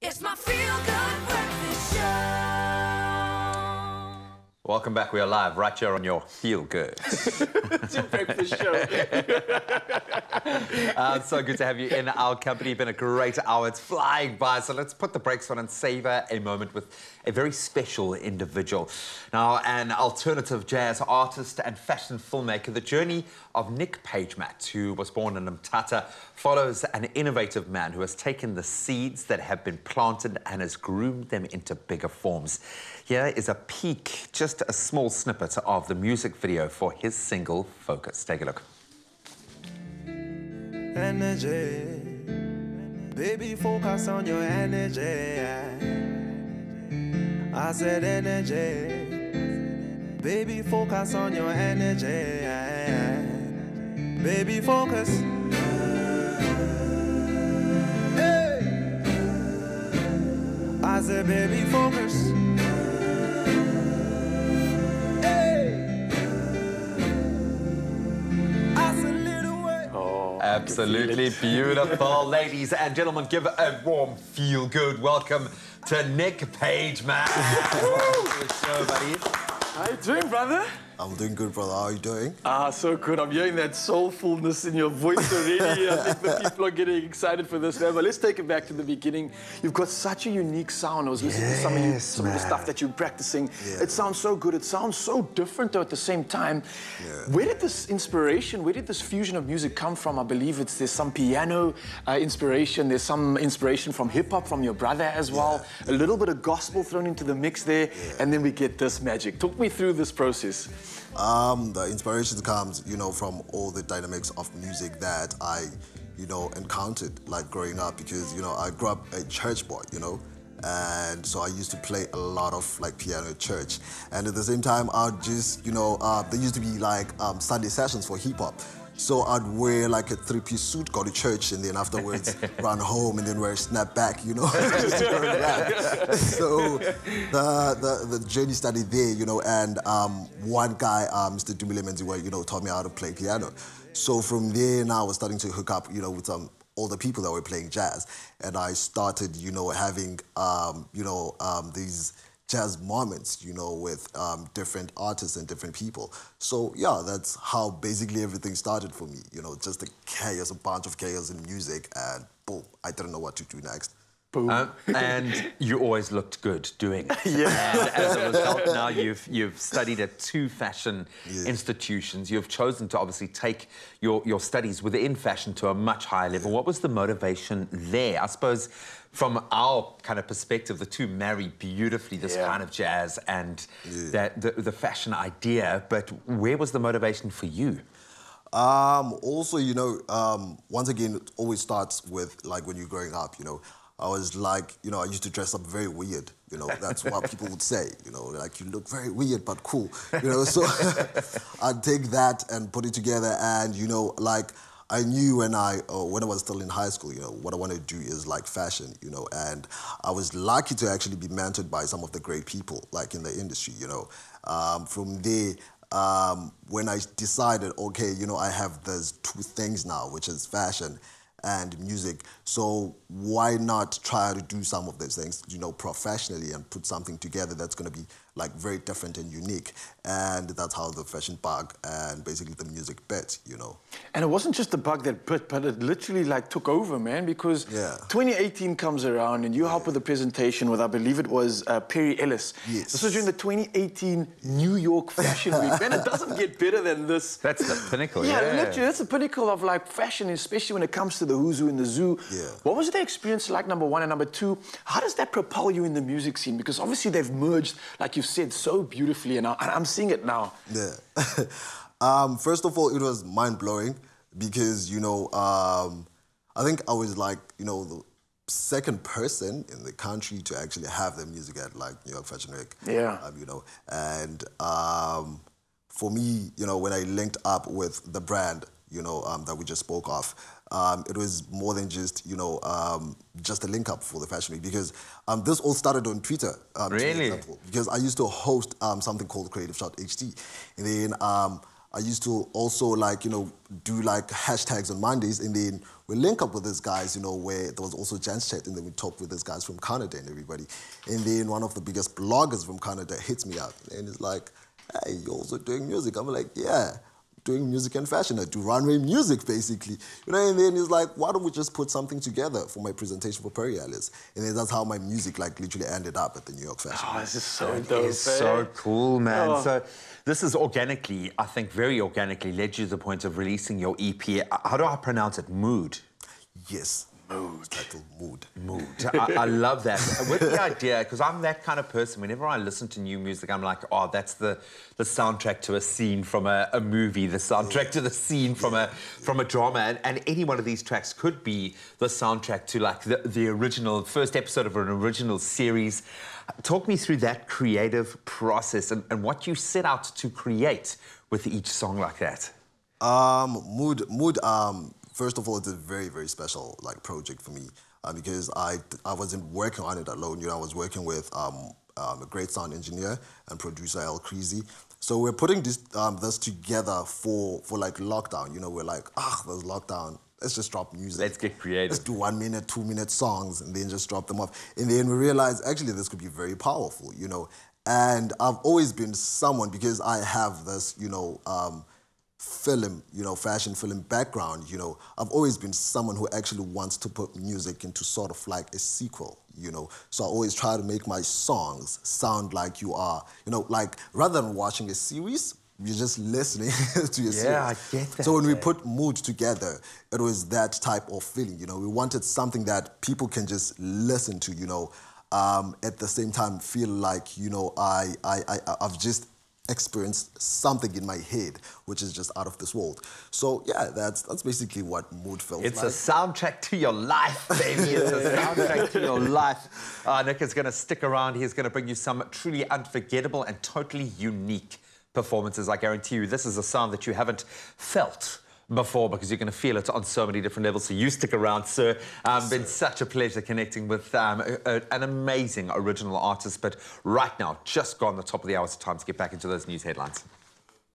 It's my feel-good breakfast show. Welcome back. We are live right here on your Feel Good. It's your breakfast show. So good to have you in our company. Been a great hour. It's flying by. So let's put the brakes on and savor a moment with a very special individual. Now, an alternative jazz artist and fashion filmmaker, the journey of Nick Pagemat, who was born in Mthatha, follows an innovative man who has taken the seeds that have been planted and has groomed them into bigger forms. Here is a peek, just a small snippet of the music video for his single, Focus. Take a look. Energy, baby, focus on your energy. I said energy, baby, focus on your energy. Baby, focus. Hey. I said, baby, focus. Absolutely beautiful. Ladies and gentlemen, give a warm feel-good welcome to Nick Pagemat. Good show, buddy. How you doing, brother? I'm doing good, brother. How are you doing? So good. I'm hearing that soulfulness in your voice already. I think the people are getting excited for this now. But let's take it back to the beginning. You've got such a unique sound. I was listening to some of the stuff that you're practicing. Yeah. It sounds so good. It sounds so different, though, at the same time. Yeah. Where did this inspiration, where did this fusion of music come from? I believe there's some piano inspiration. There's some inspiration from hip-hop from your brother as well. Yeah. A little bit of gospel thrown into the mix there. Yeah. And then we get this magic. Talk me through this process. The inspiration comes, from all the dynamics of music that I, encountered, like, growing up, because, I grew up a church boy, and so I used to play a lot of, like, piano at church. And at the same time, I'd just, there used to be, like, Sunday sessions for hip-hop. So I'd wear like a three-piece suit, go to church, and then afterwards run home and then wear a snapback, just to go to that. So the journey started there, and one guy, Mr. Dumile Menziwe, taught me how to play piano. So from there, now I was starting to hook up, with some older people that were playing jazz, and I started, having, these jazz moments, with different artists and different people. So yeah, that's how basically everything started for me, just a bunch of chaos in music, and boom, I didn't know what to do next. Boom. And you always looked good doing it. Yeah. And as a result, now you've studied at two fashion institutions. You've chosen to obviously take your studies within fashion to a much higher level. What was the motivation there? I suppose from our kind of perspective, the two marry beautifully, this kind of jazz and the fashion idea, but where was the motivation for you? Also, once again, it always starts with, like, when you're growing up, I was like, I used to dress up very weird, that's what people would say, like, you look very weird but cool, so I'd take that and put it together, and, like, I knew when I was still in high school, what I wanted to do is, like, fashion, and I was lucky to actually be mentored by some of the great people, like, in the industry, From there, when I decided, okay, I have those two things now, which is fashion and music, so why not try to do some of those things, professionally, and put something together that's going to be, like, very different and unique. And that's how the fashion bug and basically the music bit, And it wasn't just the bug that bit, but it literally, like, took over, man, because 2018 comes around and you helped with the presentation with, I believe it was Perry Ellis. Yes. This was during the 2018 New York Fashion Week. Man, it doesn't get better than this. That's the pinnacle, literally, that's the pinnacle of, like, fashion, especially when it comes to the who's who in the zoo. Yeah. What was the experience like, number one, and number two, how does that propel you in the music scene? Because obviously they've merged, like you've said, so beautifully, and I'm seeing it now. Yeah. First of all, it was mind-blowing because, I think I was, like, the second person in the country to actually have their music at, like, New York Fashion Week. Yeah. And for me, when I linked up with the brand, that we just spoke of, it was more than just, just a link up for the Fashion Week, because this all started on Twitter. Really? Because I used to host something called Creative Shot HD. And then I used to also like, you know, do like hashtags on Mondays, and then we link up with these guys, you know, where there was also Jans Chat, and then we talk with these guys from Canada and everybody. And then one of the biggest bloggers from Canada hits me up and is like, hey, you're also doing music? I'm like, yeah, doing music and fashion. I do runway music, basically. You know, and then he's like, why don't we just put something together for my presentation for Perialis? And then that's how my music like literally ended up at the New York Fashion Week. This is so It dope. is so cool, man. Oh. So this is organically, I think very organically, led you to the point of releasing your EP. How do I pronounce it? Mood? Yes. Mood. Title Mood. Mood. I love that. With the idea, because I'm that kind of person, whenever I listen to new music, I'm like, oh, that's the soundtrack to a scene from a movie, the soundtrack to the scene from a drama. And any one of these tracks could be the soundtrack to like the original, first episode of an original series. Talk me through that creative process and what you set out to create with each song like that. Mood, first of all, it's a very, very special like project for me because I wasn't working on it alone. You know, I was working with a great sound engineer and producer, El Creasy. So we're putting this together for like lockdown. You know, we're like, there's lockdown. Let's just drop music. Let's get creative. Let's do 1 minute, 2 minute songs and then just drop them off. And then we realized actually this could be very powerful, you know. And I've always been someone, because I have this, you know, film, you know, fashion film background, you know, I've always been someone who actually wants to put music into sort of like a sequel, you know. So I always try to make my songs sound like you are, you know, like rather than watching a series, you're just listening to your series. Yeah, I get that. So when we put Mood together, it was that type of feeling, you know. We wanted something that people can just listen to, you know, at the same time feel like, you know, I've just experienced something in my head which is just out of this world. So yeah, that's basically what Mood feels like. It's a soundtrack to your life, baby. It's a soundtrack to your life. Nick is going to stick around. He's going to bring you some truly unforgettable and totally unique performances. I guarantee you this is a sound that you haven't felt before, because you're going to feel it on so many different levels. So you stick around, sir. Been such a pleasure connecting with an amazing original artist. But right now, just gone the top of the hour, it's time to get back into those news headlines.